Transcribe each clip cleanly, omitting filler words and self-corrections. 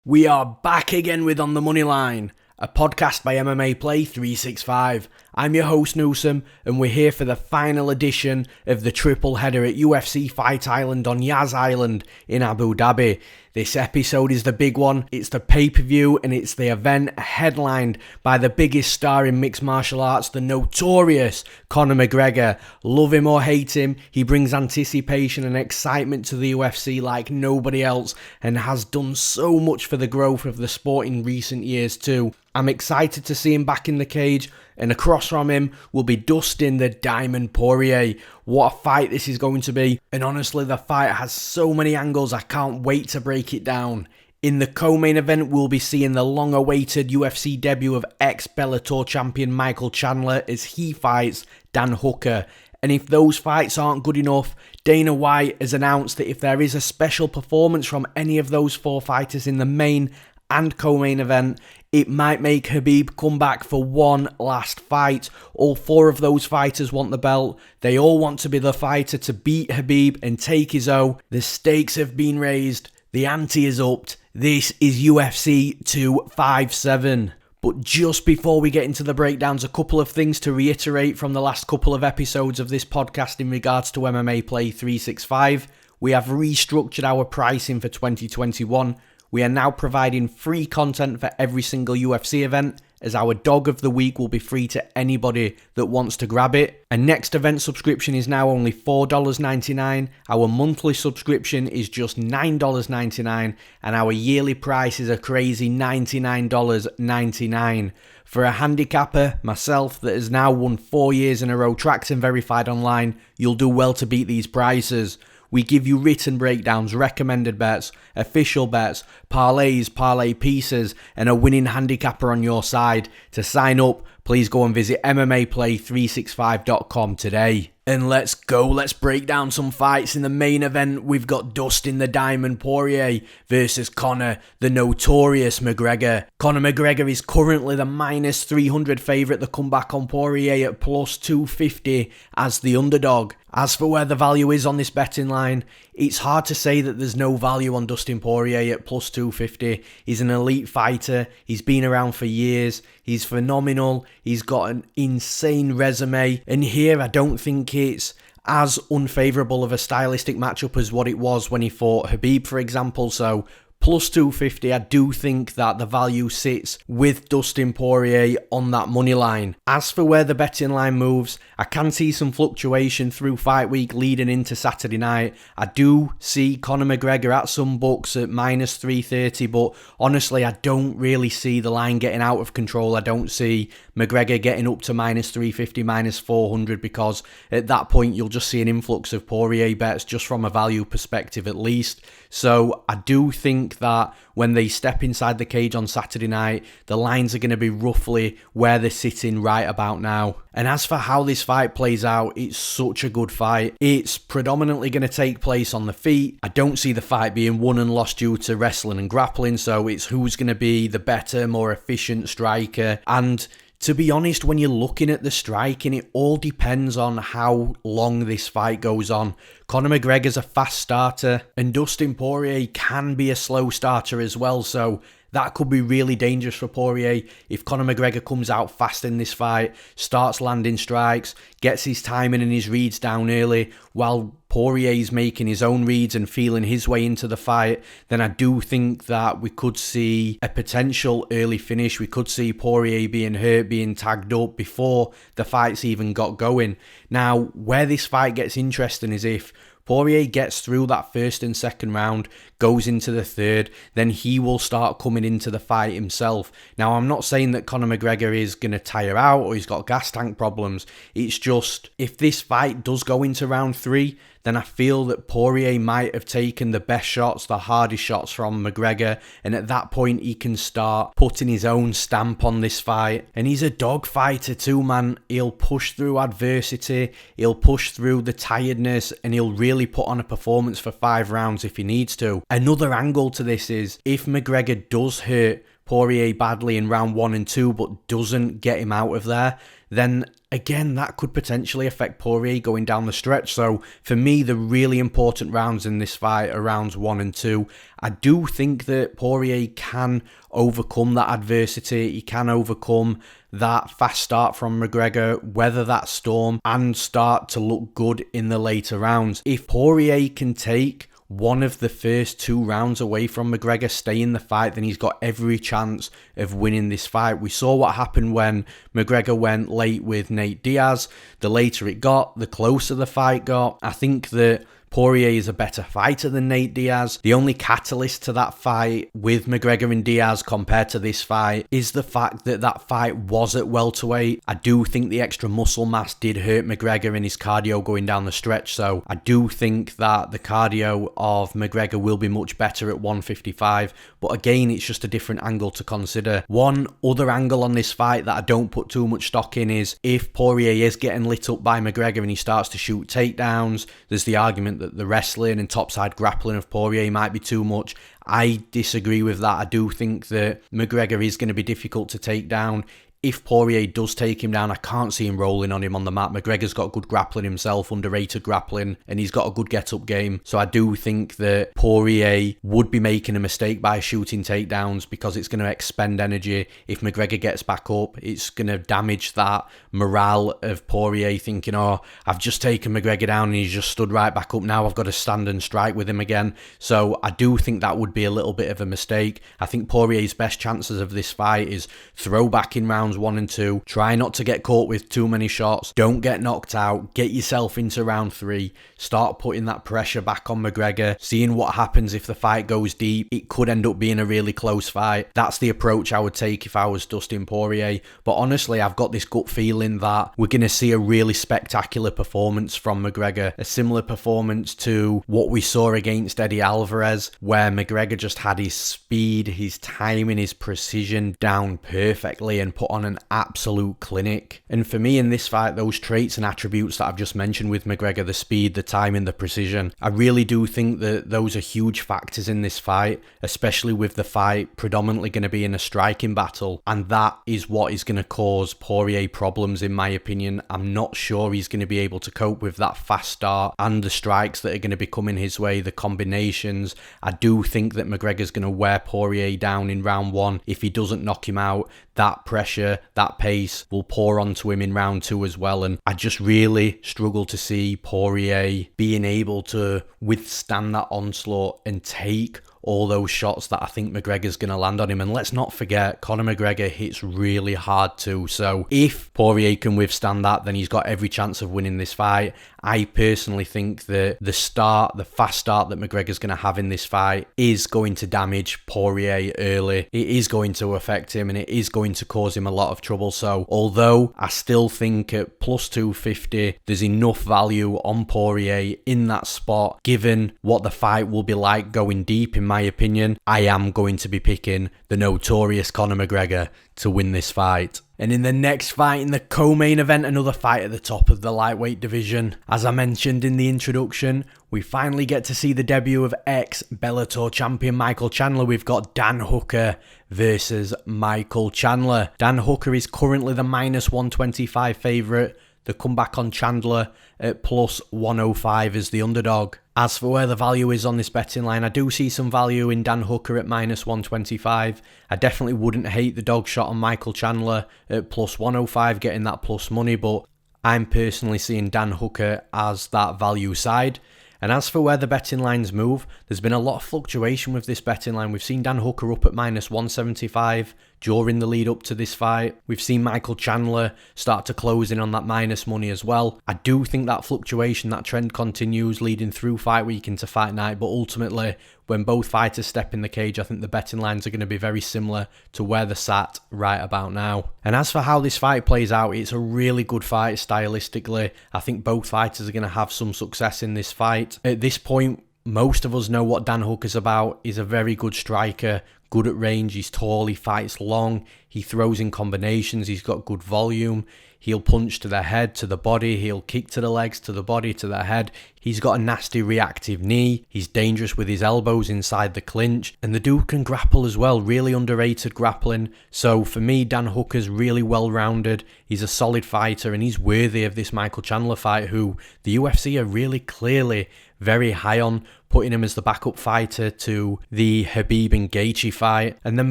We are back again with On the Money Line, a podcast by MMAPlay365. I'm your host Newsome, and we're here for the final edition of the triple header at UFC Fight Island on Yas Island in Abu Dhabi. This episode is the big one. It's the pay-per-view, and it's the event headlined by the biggest star in mixed martial arts, the notorious Conor McGregor. Love him or hate him, he brings anticipation and excitement to the UFC like nobody else, and has done so much for the growth of the sport in recent years too. I'm excited to see him back in the cage, and across from him will be Dustin the Diamond Poirier. What a fight this is going to be, and honestly the fight has so many angles, I can't wait to break it down. In the co-main event, we'll be seeing the long-awaited UFC debut of ex-Bellator champion Michael Chandler as he fights Dan Hooker. And if those fights aren't good enough, Dana White has announced that if there is a special performance from any of those four fighters in the main and co-main event, it might make Khabib come back for one last fight. All four of those fighters want the belt. They all want to be the fighter to beat Khabib and take his own. The stakes have been raised. The ante is upped. This is UFC 257. But just before we get into the breakdowns, a couple of things to reiterate from the last couple of episodes of this podcast in regards to MMA Play 365. We have restructured our pricing for 2021. We are now providing free content for every single UFC event, as our Dog of the Week will be free to anybody that wants to grab it. A next event subscription is now only $4.99, our monthly subscription is just $9.99, and our yearly price is a crazy $99.99. For a handicapper, myself, that has now won 4 years in a row tracked and verified online, you'll do well to beat these prices. We give you written breakdowns, recommended bets, official bets, parlays, parlay pieces, and a winning handicapper on your side. To sign up, please go and visit MMAPlay365.com today. And let's go, let's break down some fights. In the main event, we've got Dustin the Diamond Poirier versus Conor the notorious McGregor. Conor McGregor is currently the minus 300 favourite to come back on Poirier at plus 250 as the underdog. As for where the value is on this betting line, it's hard to say that there's no value on Dustin Poirier at plus 250. He's an elite fighter, he's been around for years, he's phenomenal, he's got an insane resume, and here I don't think it's as unfavourable of a stylistic matchup as what it was when he fought Khabib, for example. So plus 250, I do think that the value sits with Dustin Poirier on that money line. As for where the betting line moves, I can see some fluctuation through fight week leading into Saturday night. I do see Conor McGregor at some books at minus 330, but honestly, I don't really see the line getting out of control. I don't see McGregor getting up to minus 350, minus 400, because at that point, you'll just see an influx of Poirier bets just from a value perspective at least. So I do think that when they step inside the cage on Saturday night, the lines are going to be roughly where they're sitting right about now. And as for how this fight plays out, it's such a good fight. It's predominantly going to take place on the feet. I don't see the fight being won and lost due to wrestling and grappling, so it's who's going to be the better, more efficient striker. And to be honest, when you're looking at the striking, it all depends on how long this fight goes on. Conor McGregor's a fast starter, and Dustin Poirier can be a slow starter as well, so that could be really dangerous for Poirier if Conor McGregor comes out fast in this fight, starts landing strikes, gets his timing and his reads down early, while Poirier's making his own reads and feeling his way into the fight. Then I do think that we could see a potential early finish. We could see Poirier being hurt, being tagged up before the fight's even got going. Now, where this fight gets interesting is if Poirier gets through that first and second round, goes into the third, then he will start coming into the fight himself. Now, I'm not saying that Conor McGregor is going to tire out or he's got gas tank problems. It's just, if this fight does go into round 3, then I feel that Poirier might have taken the best shots, the hardest shots from McGregor, and at that point he can start putting his own stamp on this fight. And he's a dog fighter too, man. He'll push through adversity, he'll push through the tiredness, and he'll really put on a performance for 5 rounds if he needs to. Another angle to this is, if McGregor does hurt Poirier badly in round 1 and 2 but doesn't get him out of there, then again, that could potentially affect Poirier going down the stretch. So for me, the really important rounds in this fight are rounds 1 and 2. I do think that Poirier can overcome that adversity. He can overcome that fast start from McGregor, weather that storm, and start to look good in the later rounds. If Poirier can take one of the first 2 rounds away from McGregor, stay in the fight, then he's got every chance of winning this fight. We saw what happened when McGregor went late with Nate Diaz. The later it got, the closer the fight got. I think that Poirier is a better fighter than Nate Diaz. The only catalyst to that fight with McGregor and Diaz compared to this fight is the fact that that fight was at welterweight. I do think the extra muscle mass did hurt McGregor in his cardio going down the stretch, so I do think that the cardio of McGregor will be much better at 155, but again, it's just a different angle to consider. One other angle on this fight that I don't put too much stock in is if Poirier is getting lit up by McGregor and he starts to shoot takedowns, there's the argument that the wrestling and topside grappling of Poirier might be too much. I disagree with that. I do think that McGregor is going to be difficult to take down. If Poirier does take him down, I can't see him rolling on him on the mat. McGregor's got good grappling himself, underrated grappling, and he's got a good get-up game. So I do think that Poirier would be making a mistake by shooting takedowns because it's going to expend energy. If McGregor gets back up, it's going to damage that morale of Poirier thinking, oh, I've just taken McGregor down and he's just stood right back up. Now I've got to stand and strike with him again. So I do think that would be a little bit of a mistake. I think Poirier's best chances of this fight is throw back in rounds 1 and 2. Try not to get caught with too many shots. Don't get knocked out. Get yourself into round 3. Start putting that pressure back on McGregor. Seeing what happens if the fight goes deep. It could end up being a really close fight. That's the approach I would take if I was Dustin Poirier. But honestly, I've got this gut feeling that we're going to see a really spectacular performance from McGregor. A similar performance to what we saw against Eddie Alvarez, where McGregor just had his speed, his timing, his precision down perfectly and put on an absolute clinic. And for me in this fight, those traits and attributes that I've just mentioned with McGregor, the speed, the timing, the precision, I really do think that those are huge factors in this fight, especially with the fight predominantly going to be in a striking battle, and that is what is going to cause Poirier problems in my opinion. I'm not sure he's going to be able to cope with that fast start and the strikes that are going to be coming his way, the combinations. I do think that McGregor's going to wear Poirier down in round 1. If he doesn't knock him out, that pressure, that pace will pour onto him in round 2 as well, and I just really struggle to see Poirier being able to withstand that onslaught and take all those shots that I think McGregor's going to land on him. And let's not forget, Conor McGregor hits really hard too. So if Poirier can withstand that, then he's got every chance of winning this fight. I personally think that the fast start that McGregor's going to have in this fight is going to damage Poirier early. It is going to affect him and it is going to cause him a lot of trouble. So although I still think at plus 250, there's enough value on Poirier in that spot, given what the fight will be like going deep, in my opinion, I am going to be picking the notorious Conor McGregor to win this fight. And in the next fight, in the co-main event, another fight at the top of the lightweight division. As I mentioned in the introduction, we finally get to see the debut of ex-Bellator champion Michael Chandler. We've got Dan Hooker versus Michael Chandler. Dan Hooker is currently the minus 125 favourite. The comeback on Chandler at plus 105 as the underdog. As for where the value is on this betting line, I do see some value in Dan Hooker at minus 125. I definitely wouldn't hate the dog shot on Michael Chandler at plus 105, getting that plus money, but I'm personally seeing Dan Hooker as that value side. And as for where the betting lines move, there's been a lot of fluctuation with this betting line. We've seen Dan Hooker up at minus 175 during the lead up to this fight. We've seen Michael Chandler start to close in on that minus money as well. I do think that fluctuation, that trend continues leading through fight week into fight night, but ultimately when both fighters step in the cage, I think the betting lines are going to be very similar to where they're sat right about now. And as for how this fight plays out, it's a really good fight stylistically. I think both fighters are going to have some success in this fight. At this point, most of us know what Dan Hooker's about. He's a very good striker, good at range, he's tall, he fights long, he throws in combinations, he's got good volume. He'll punch to the head, to the body. He'll kick to the legs, to the body, to the head. He's got a nasty reactive knee. He's dangerous with his elbows inside the clinch. And the dude can grapple as well. Really underrated grappling. So for me, Dan Hooker's really well-rounded. He's a solid fighter and he's worthy of this Michael Chandler fight, who the UFC are really clearly very high on, putting him as the backup fighter to the Khabib and Gaethje fight. And then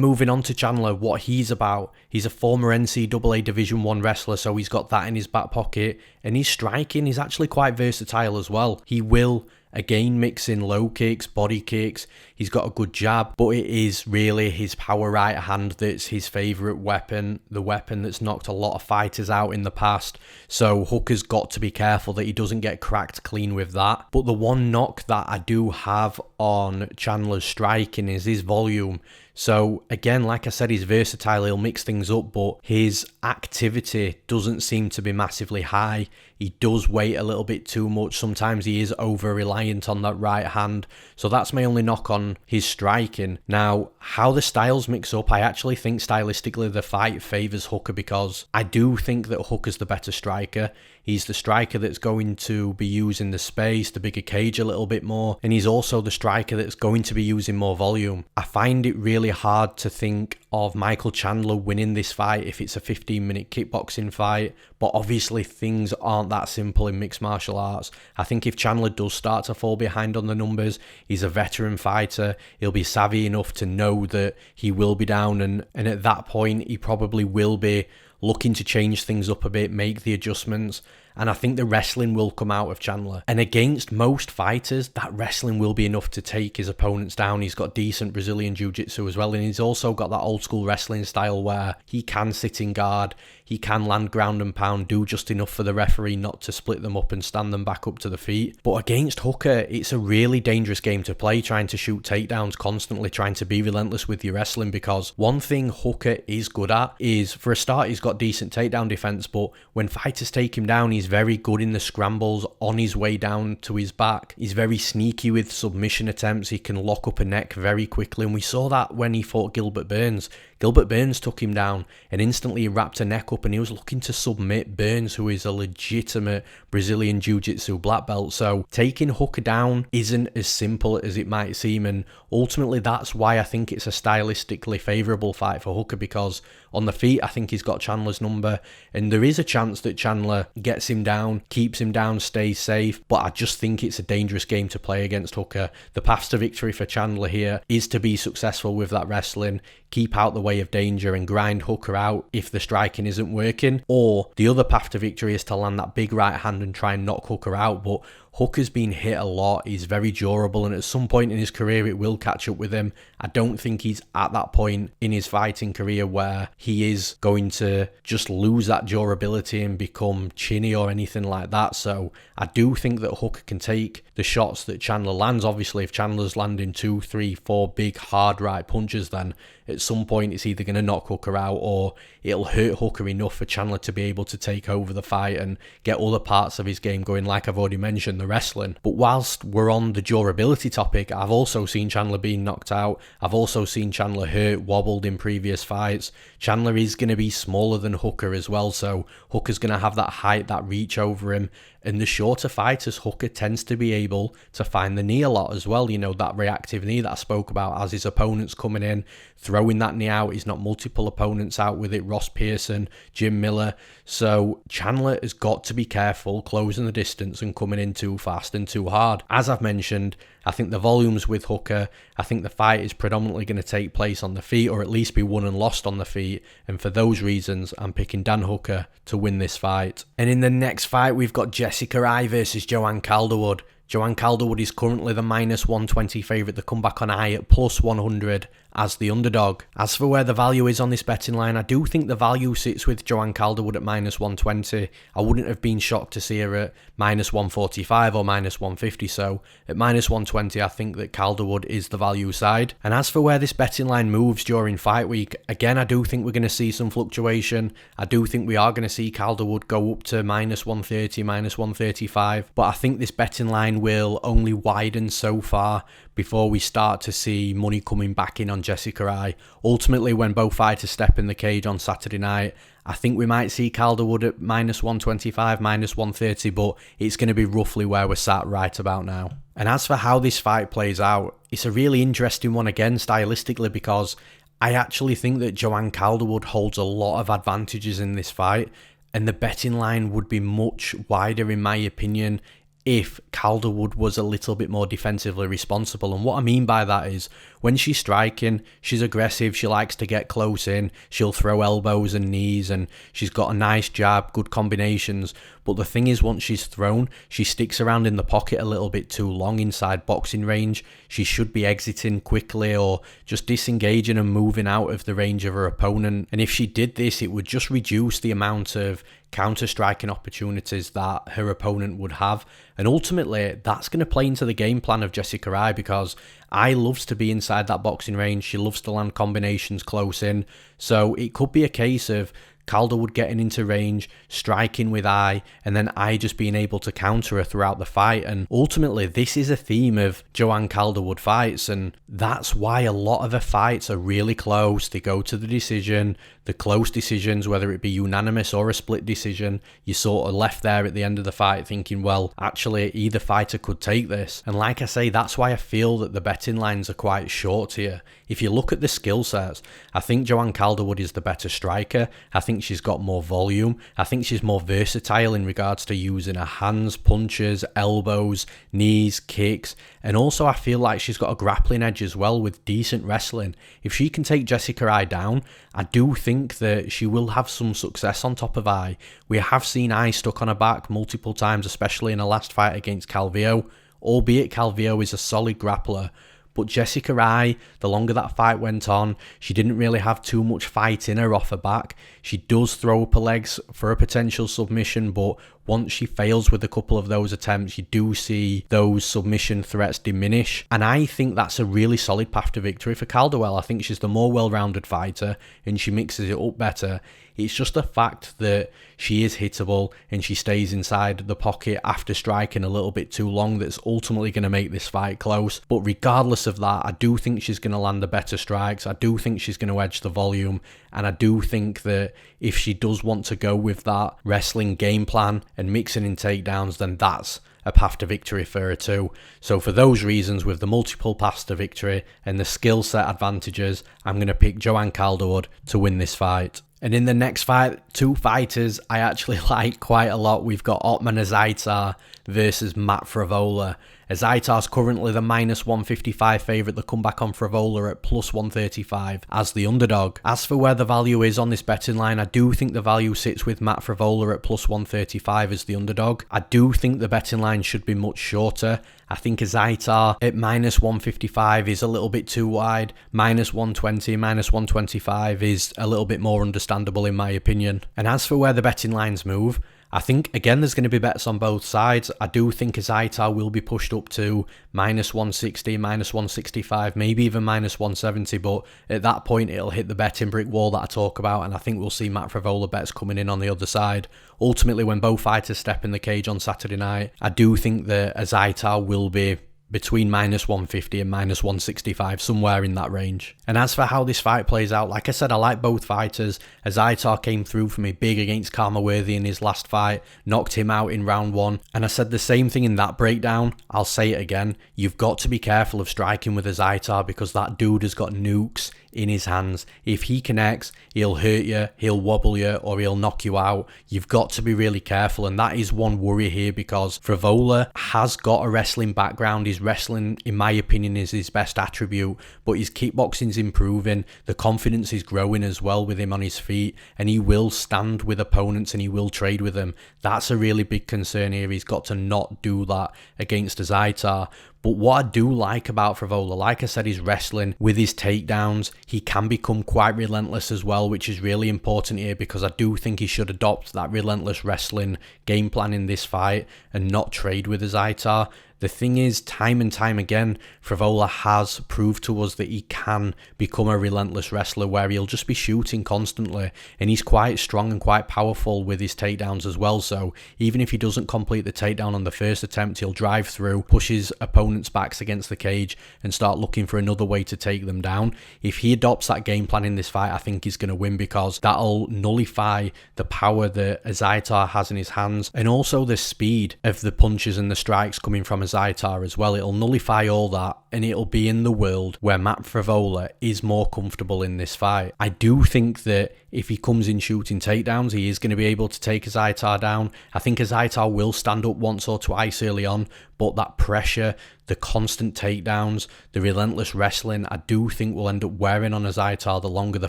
moving on to Chandler, what he's about. He's a former NCAA Division 1 wrestler, so he's got that in his back pocket. And his striking is actually quite versatile as well. He will, again, mix in low kicks, body kicks. He's got a good jab, but it is really his power right hand that's his favourite weapon, the weapon that's knocked a lot of fighters out in the past. So Hooker's got to be careful that he doesn't get cracked clean with that. But the one knock that I do have on Chandler's striking is his volume. So again, like I said, he's versatile, he'll mix things up, but his activity doesn't seem to be massively high. He does wait a little bit too much. Sometimes he is over-reliant on that right hand. So that's my only knock on his striking. Now, how the styles mix up, I actually think stylistically the fight favours Hooker, because I do think that Hooker's the better striker. He's the striker that's going to be using the space, the bigger cage a little bit more. And he's also the striker that's going to be using more volume. I find it really hard to think of Michael Chandler winning this fight if it's a 15-minute kickboxing fight. But obviously things aren't that simple in mixed martial arts. I think if Chandler does start to fall behind on the numbers, he's a veteran fighter. He'll be savvy enough to know that he will be down. And at that point, he probably will be looking to change things up a bit, make the adjustments. And I think the wrestling will come out of Chandler. And against most fighters, that wrestling will be enough to take his opponents down. He's got decent Brazilian Jiu-Jitsu as well. And he's also got that old school wrestling style where he can sit in guard. He can land ground and pound, do just enough for the referee not to split them up and stand them back up to the feet. But against Hooker, it's a really dangerous game to play, trying to shoot takedowns constantly, trying to be relentless with your wrestling, because one thing Hooker is good at is, for a start, he's got decent takedown defense, but when fighters take him down, he's very good in the scrambles on his way down to his back. He's very sneaky with submission attempts. He can lock up a neck very quickly, and we saw that when he fought Gilbert Burns. Gilbert Burns took him down and instantly he wrapped a neck up and he was looking to submit Burns, who is a legitimate Brazilian Jiu-Jitsu black belt. So taking Hooker down isn't as simple as it might seem, and ultimately that's why I think it's a stylistically favourable fight for Hooker, because on the feet I think he's got Chandler's number, and there is a chance that Chandler gets him down, keeps him down, stays safe, but I just think it's a dangerous game to play against Hooker. The path to victory for Chandler here is to be successful with that wrestling, keep out the way of danger and grind Hooker out if the striking isn't working, or the other path to victory is to land that big right hand and try and knock Hooker out. But Hooker's been hit a lot, he's very durable, and at some point in his career it will catch up with him. I don't think he's at that point in his fighting career where he is going to just lose that durability and become chinny or anything like that. So I do think that Hooker can take the shots that Chandler lands. Obviously, if Chandler's landing 2, 3, 4 big hard right punches, then at some point it's either going to knock Hooker out or it'll hurt Hooker enough for Chandler to be able to take over the fight and get other parts of his game going, like I've already mentioned, the wrestling. But whilst we're on the durability topic, I've also seen Chandler being knocked out. I've also seen Chandler hurt, wobbled in previous fights. Chandler is going to be smaller than Hooker as well, so Hooker's going to have that height, that reach over him. And the shorter fighters, Hooker tends to be able to find the knee a lot as well. You know, that reactive knee that I spoke about as his opponents coming in, throwing that knee out. He's not multiple opponents out with it. Ross Pearson, Jim Miller. So Chandler has got to be careful closing the distance and coming in too fast and too hard. As I've mentioned, I think the volumes with Hooker, I think the fight is predominantly going to take place on the feet, or at least be won and lost on the feet. And for those reasons, I'm picking Dan Hooker to win this fight. And in the next fight, we've got Jessica Eye versus Joanne Calderwood. Joanne Calderwood is currently the minus 120 favourite. The comeback on Eye at plus 100 as the underdog. As for where the value is on this betting line, I do think the value sits with Joanne Calderwood at minus 120. I wouldn't have been shocked to see her at minus 145 or minus 150. So at minus 120, I think that Calderwood is the value side. And as for where this betting line moves during fight week, again, I do think we're going to see some fluctuation. I do think we are going to see Calderwood go up to minus 130, minus 135. But I think this betting line will only widen so far before we start to see money coming back in on Jessica Eye. Ultimately, when both fighters step in the cage on Saturday night, I think we might see Calderwood at -125, -130, but it's going to be roughly where we're sat right about now. And as for how this fight plays out, it's a really interesting one again stylistically, because I actually think that Joanne Calderwood holds a lot of advantages in this fight, and the betting line would be much wider in my opinion if Calderwood was a little bit more defensively responsible. And what I mean by that is, when she's striking, she's aggressive, she likes to get close in, she'll throw elbows and knees, and she's got a nice jab, good combinations. But the thing is, once she's thrown, she sticks around in the pocket a little bit too long inside boxing range. She should be exiting quickly or just disengaging and moving out of the range of her opponent. And if she did this, it would just reduce the amount of counter-striking opportunities that her opponent would have. And ultimately, that's going to play into the game plan of Jessica Eye, because Eye loves to be inside that boxing range. She loves to land combinations close in. So it could be a case of Calderwood getting into range, striking with Eye, and then Eye just being able to counter her throughout the fight. And ultimately, this is a theme of Joanne Calderwood fights, and that's why a lot of her fights are really close. They go to the decision. The close decisions, whether it be unanimous or a split decision, you're sort of left there at the end of the fight thinking, well, actually, either fighter could take this. And like I say, that's why I feel that the betting lines are quite short here. If you look at the skill sets, I think Joanne Calderwood is the better striker. I think she's got more volume. I think she's more versatile in regards to using her hands, punches, elbows, knees, kicks. And also I feel like she's got a grappling edge as well with decent wrestling. If she can take Jessica Eye down, I do think that she will have some success on top of Eye. We have seen Eye stuck on her back multiple times, especially in her last fight against Calvillo, albeit Calvillo is a solid grappler. But Jessica Eye, the longer that fight went on, she didn't really have too much fight in her off her back. She does throw up her legs for a potential submission, but once she fails with a couple of those attempts, you do see those submission threats diminish. And I think that's a really solid path to victory for Calderwood. I think she's the more well-rounded fighter and she mixes it up better. It's just the fact that she is hittable and she stays inside the pocket after striking a little bit too long that's ultimately going to make this fight close. But regardless of that, I do think she's going to land the better strikes. I do think she's going to edge the volume. And I do think that if she does want to go with that wrestling game plan and mixing in takedowns, then that's a path to victory for her too. So for those reasons, with the multiple paths to victory and the skill set advantages, I'm going to pick Joanne Calderwood to win this fight. And in the next fight, two fighters I actually like quite a lot. We've got Ottman Azaitar versus Matt Frevola. Azaitar's currently the -155 favourite. The comeback on Frevola at +135 as the underdog. As for where the value is on this betting line, I do think the value sits with Matt Frevola at +135 as the underdog. I do think the betting line should be much shorter. I think Azaitar at -155 is a little bit too wide. -120, -125 is a little bit more understandable in my opinion. And as for where the betting lines move, I think, again, there's going to be bets on both sides. I do think Azaitar will be pushed up to -160, -165, maybe even -170, but at that point, it'll hit the betting brick wall that I talk about, and I think we'll see Matt Frevola bets coming in on the other side. Ultimately, when both fighters step in the cage on Saturday night, I do think that Azaitar will be between -150 and -165, somewhere in that range. And as for how this fight plays out, like I said, I like both fighters. Azaitar came through for me big against Worthy in his last fight, knocked him out in round 1. And I said the same thing in that breakdown. I'll say it again. You've got to be careful of striking with Azaitar because that dude has got nukes in his hands. If he connects, he'll hurt you, he'll wobble you, or he'll knock you out. You've got to be really careful, and that is one worry here because Frevola has got a wrestling background. His wrestling, in my opinion, is his best attribute, but his kickboxing's improving. The confidence is growing as well with him on his feet, and he will stand with opponents and he will trade with them. That's a really big concern here. He's got to not do that against Azaitar. But what I do like about Frevola, like I said, is wrestling with his takedowns. He can become quite relentless as well, which is really important here because I do think he should adopt that relentless wrestling game plan in this fight and not trade with Azaitar. The thing is, time and time again, Frevola has proved to us that he can become a relentless wrestler where he'll just be shooting constantly, and he's quite strong and quite powerful with his takedowns as well. So even if he doesn't complete the takedown on the first attempt, he'll drive through, push his opponent's backs against the cage and start looking for another way to take them down. If he adopts that game plan in this fight, I think he's going to win, because that'll nullify the power that Azaitar has in his hands, and also the speed of the punches and the strikes coming from Azaitar as well. It'll nullify all that, and it'll be in the world where Matt Frevola is more comfortable in this fight. I do think that if he comes in shooting takedowns, he is going to be able to take Azaitar down. I think Azaitar will stand up once or twice early on, but that pressure, the constant takedowns, the relentless wrestling, I do think will end up wearing on Azaitar the longer the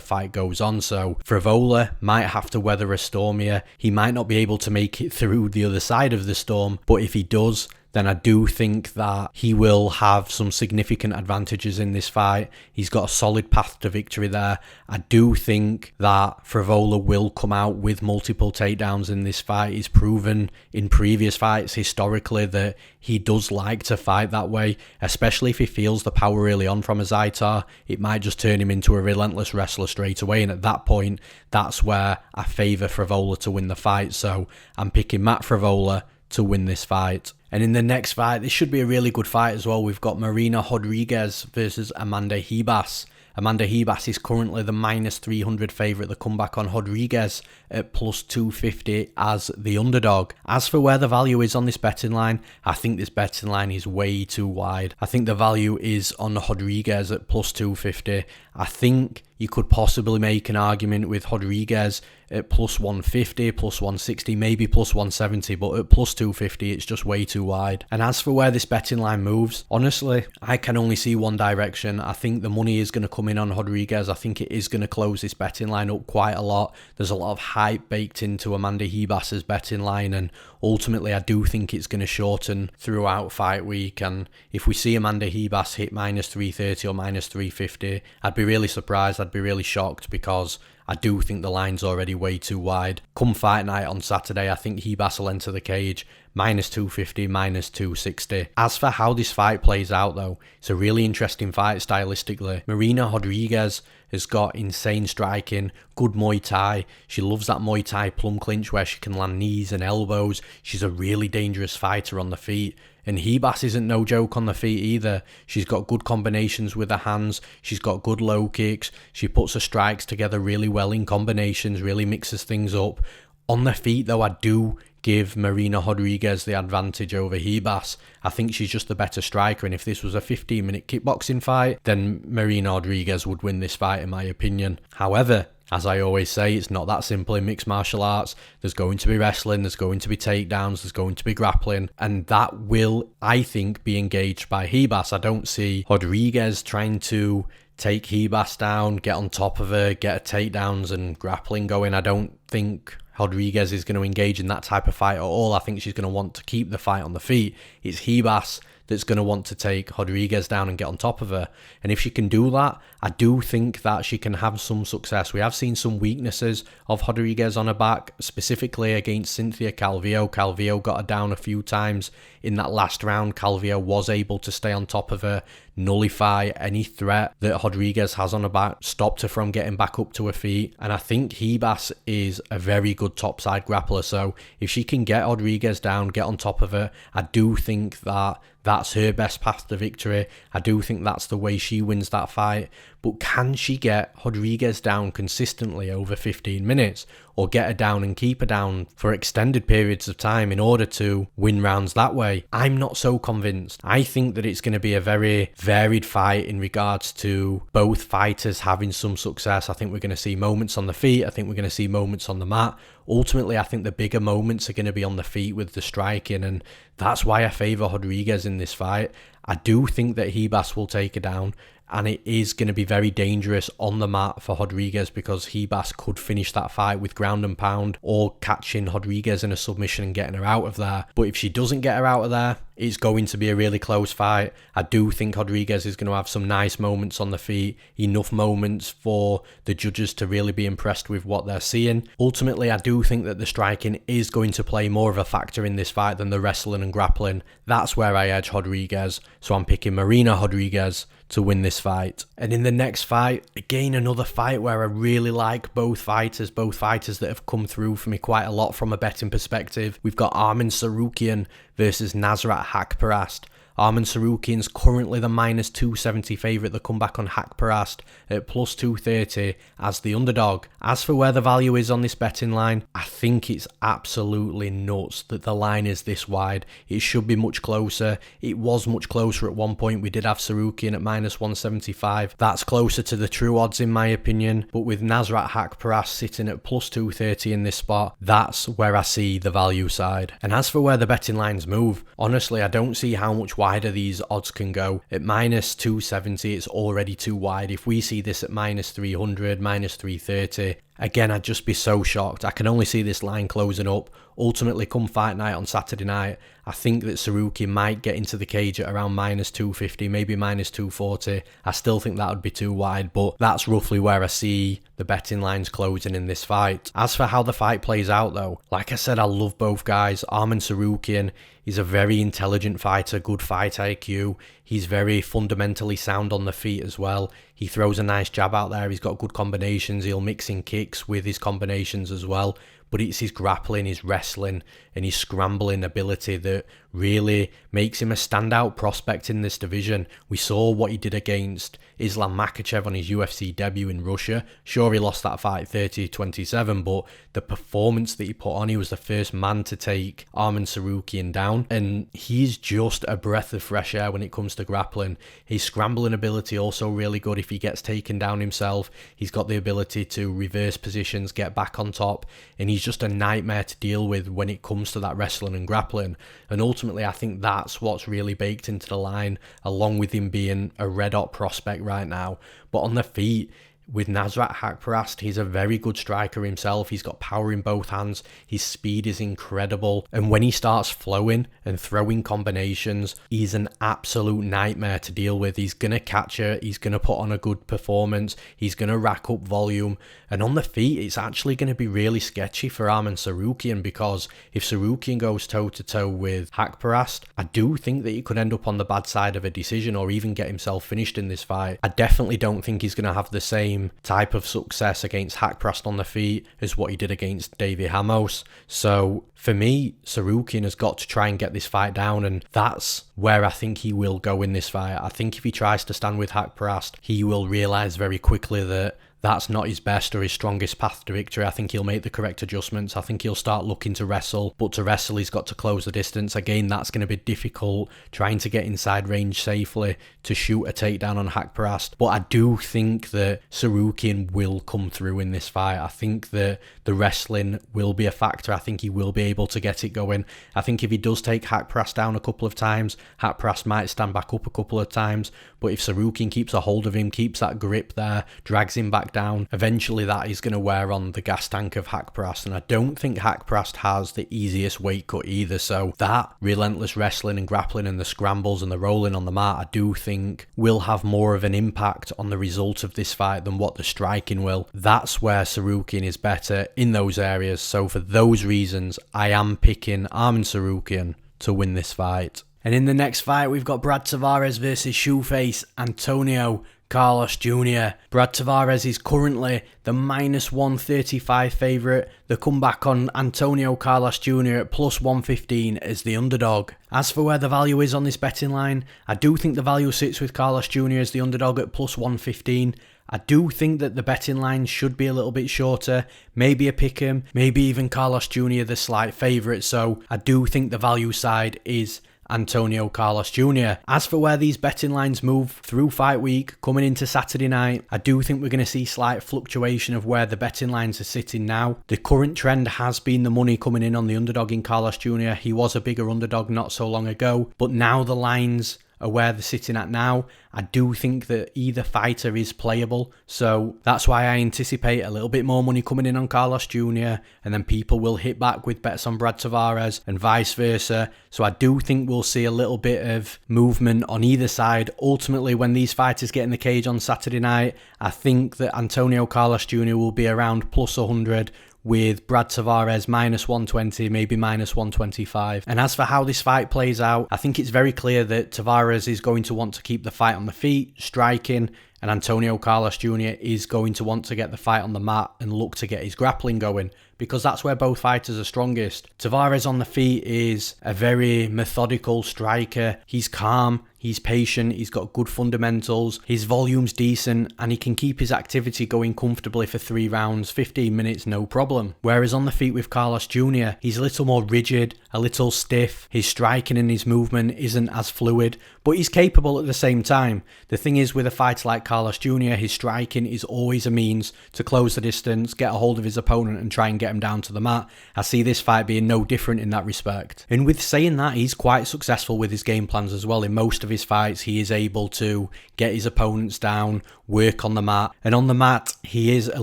fight goes on. So Frevola might have to weather a storm here. He might not be able to make it through the other side of the storm, but if he does, then I do think that he will have some significant advantages in this fight. He's got a solid path to victory there. I do think that Frevola will come out with multiple takedowns in this fight. He's proven in previous fights historically that he does like to fight that way, especially if he feels the power early on from Azaitar. It might just turn him into a relentless wrestler straight away, and at that point, that's where I favour Frevola to win the fight. So I'm picking Matt Frevola to win this fight. And in the next fight, this should be a really good fight as well. We've got Marina Rodriguez versus Amanda Ribas. Amanda Ribas is currently the minus 300 favourite. The comeback on Rodriguez at plus 250 as the underdog. As for where the value is on this betting line, I think this betting line is way too wide. I think the value is on Rodriguez at plus 250. I think you could possibly make an argument with Rodriguez at plus 150, plus 160, maybe plus 170, but at plus 250, it's just way too wide. And as for where this betting line moves, honestly, I can only see one direction. I think the money is going to come in on Rodriguez. I think it is going to close this betting line up quite a lot. There's a lot of hype baked into Amanda Ribas's betting line, and ultimately I do think it's going to shorten throughout fight week. And if we see Amanda Ribas hit minus 330 or minus 350, I'd be really surprised. I'd be really shocked, because I do think the line's already way too wide. Come fight night on Saturday, I think Ribas will enter the cage minus 250, minus 260. As for how this fight plays out though, it's a really interesting fight stylistically. Marina Rodriguez has got insane striking, good Muay Thai. She loves that Muay Thai plum clinch where she can land knees and elbows. She's a really dangerous fighter on the feet. And Ribas isn't no joke on the feet either. She's got good combinations with her hands. She's got good low kicks. She puts her strikes together really well in combinations, really mixes things up. On the feet though, I do give Marina Rodriguez the advantage over Ribas. I think she's just the better striker, and if this was a 15-minute kickboxing fight, then Marina Rodriguez would win this fight in my opinion. However, as I always say, it's not that simple in mixed martial arts. There's going to be wrestling, there's going to be takedowns, there's going to be grappling, and that will, I think, be engaged by Ribas. I don't see Rodriguez trying to take Ribas down, get on top of her, get her takedowns and grappling going. I don't think Rodriguez is going to engage in that type of fight at all. I think she's going to want to keep the fight on the feet. It's Ribas that's going to want to take Rodriguez down and get on top of her. And if she can do that, I do think that she can have some success. We have seen some weaknesses of Rodriguez on her back, specifically against Cynthia Calvillo. Calvillo got her down a few times in that last round. Calvillo was able to stay on top of her, nullify any threat that Rodriguez has on her back, stopped her from getting back up to her feet. And I think Ribas is a very good topside grappler. So if she can get Rodriguez down, get on top of her, I do think that that's her best path to victory. I do think that's the way she wins that fight. But can she get Rodriguez down consistently over 15 minutes? Or get her down and keep her down for extended periods of time in order to win rounds that way? I'm not so convinced. I think that it's going to be a very varied fight in regards to both fighters having some success. I think we're going to see moments on the feet. I think we're going to see moments on the mat. Ultimately, I think the bigger moments are going to be on the feet with the striking, and that's why I favour Rodriguez in this fight. I do think that Ribas will take her down, and it is going to be very dangerous on the mat for Rodriguez, because Ribas could finish that fight with ground and pound or catching Rodriguez in a submission and getting her out of there. But if she doesn't get her out of there, it's going to be a really close fight. I do think Rodriguez is going to have some nice moments on the feet, enough moments for the judges to really be impressed with what they're seeing. Ultimately, I do think that the striking is going to play more of a factor in this fight than the wrestling and grappling. That's where I edge Rodriguez, so I'm picking Marina Rodriguez to win this fight. And in the next fight, again another fight where I really like both fighters that have come through for me quite a lot from a betting perspective. We've got Arman Tsarukyan versus Nasrat Haqparast. Arman Tsarukyan's currently the -270 favourite. The comeback on Haqparast at +230 as the underdog. As for where the value is on this betting line, I think it's absolutely nuts that the line is this wide. It should be much closer. It was much closer at one point. We did have Tsarukyan at -175. That's closer to the true odds in my opinion. But with Nasrat Haqparast sitting at +230 in this spot, that's where I see the value side. And as for where the betting lines move, honestly, I don't see how much wider these odds can go. At -270, it's already too wide. If we see this at -300, -330, again, I'd just be so shocked. I can only see this line closing up. Ultimately, come fight night on Saturday night, I think that Tsarukyan might get into the cage at around -250, maybe -240. I still think that would be too wide, but that's roughly where I see the betting lines closing in this fight. As for how the fight plays out though, like I said, I love both guys. Arman Tsarukyan is a very intelligent fighter, good fight IQ. He's very fundamentally sound on the feet as well. He throws a nice jab out there. He's got good combinations. He'll mix in kicks with his combinations as well. But it's his grappling, his wrestling, and his scrambling ability that really makes him a standout prospect in this division. We saw what he did against Islam Makhachev on his UFC debut in Russia. Sure, he lost that fight 30-27, but the performance that he put on, he was the first man to take Arman Tsarukyan down, and he's just a breath of fresh air when it comes to grappling. His scrambling ability also really good if he gets taken down himself. He's got the ability to reverse positions, get back on top, and he's just a nightmare to deal with when it comes to that wrestling and grappling. And ultimately, I think that's what's really baked into the line, along with him being a red-hot prospect right now. But on the feet, with Nasrat Haqparast, he's a very good striker himself. He's got power in both hands. His speed is incredible. And when he starts flowing and throwing combinations, he's an absolute nightmare to deal with. He's going to catch it. He's going to put on a good performance. He's going to rack up volume. And on the feet, it's actually going to be really sketchy for Arman Tsarukyan, because if Tsarukyan goes toe-to-toe with Haqparast, I do think that he could end up on the bad side of a decision or even get himself finished in this fight. I definitely don't think he's going to have the same type of success against Haqparast on the feet as what he did against Davy Ramos. So for me, Tsarukyan has got to try and get this fight down, and that's where I think he will go in this fight. I think if he tries to stand with Haqparast, he will realise very quickly that that's not his best or his strongest path to victory. I think he'll make the correct adjustments. I think he'll start looking to wrestle, but to wrestle he's got to close the distance. Again, that's going to be difficult, trying to get inside range safely to shoot a takedown on Haqparast. But I do think that Tsarukyan will come through in this fight. I think that the wrestling will be a factor. I think he will be able to get it going. I think if he does take Haqparast down a couple of times, Haqparast might stand back up a couple of times. But if Tsarukyan keeps a hold of him, keeps that grip there, drags him back down, eventually that is going to wear on the gas tank of Haqparast. And I don't think Haqparast has the easiest weight cut either. So that relentless wrestling and grappling and the scrambles and the rolling on the mat, I do think will have more of an impact on the result of this fight than what the striking will. That's where Tsarukyan is better in those areas. So for those reasons, I am picking Arman Tsarukyan to win this fight. And in the next fight, we've got Brad Tavares versus shoeface Antonio Carlos Jr. Brad Tavares is currently the -135 favourite. The comeback on Antonio Carlos Jr. at +115 as the underdog. As for where the value is on this betting line, I do think the value sits with Carlos Jr. as the underdog at +115. I do think that the betting line should be a little bit shorter, maybe a pick'em, maybe even Carlos Jr. the slight favourite. So I do think the value side is Antonio Carlos Jr. As for where these betting lines move through fight week, coming into Saturday night, I do think we're going to see slight fluctuation of where the betting lines are sitting now. The current trend has been the money coming in on the underdog in Carlos Jr. He was a bigger underdog not so long ago, but now the lines are where they're sitting at now, I do think that either fighter is playable. So that's why I anticipate a little bit more money coming in on Carlos Jr. and then people will hit back with bets on Brad Tavares and vice versa. So I do think we'll see a little bit of movement on either side. Ultimately, when these fighters get in the cage on Saturday night, I think that Antonio Carlos Jr. will be around plus 100, with Brad Tavares minus 120, maybe minus 125. And as for how this fight plays out, I think it's very clear that Tavares is going to want to keep the fight on the feet, striking, and Antonio Carlos Jr. is going to want to get the fight on the mat and look to get his grappling going, because that's where both fighters are strongest. Tavares on the feet is a very methodical striker. He's calm, he's patient, he's got good fundamentals, his volume's decent, and he can keep his activity going comfortably for 3 rounds, 15 minutes, no problem. Whereas on the feet with Carlos Jr., he's a little more rigid, a little stiff, his striking and his movement isn't as fluid, but he's capable at the same time. The thing is, with a fighter like Carlos Jr., his striking is always a means to close the distance, get a hold of his opponent and try and get him down to the mat. I see this fight being no different in that respect. And with saying that, he's quite successful with his game plans as well. In most of his fights, he is able to get his opponents down, work on the mat. And on the mat, he is a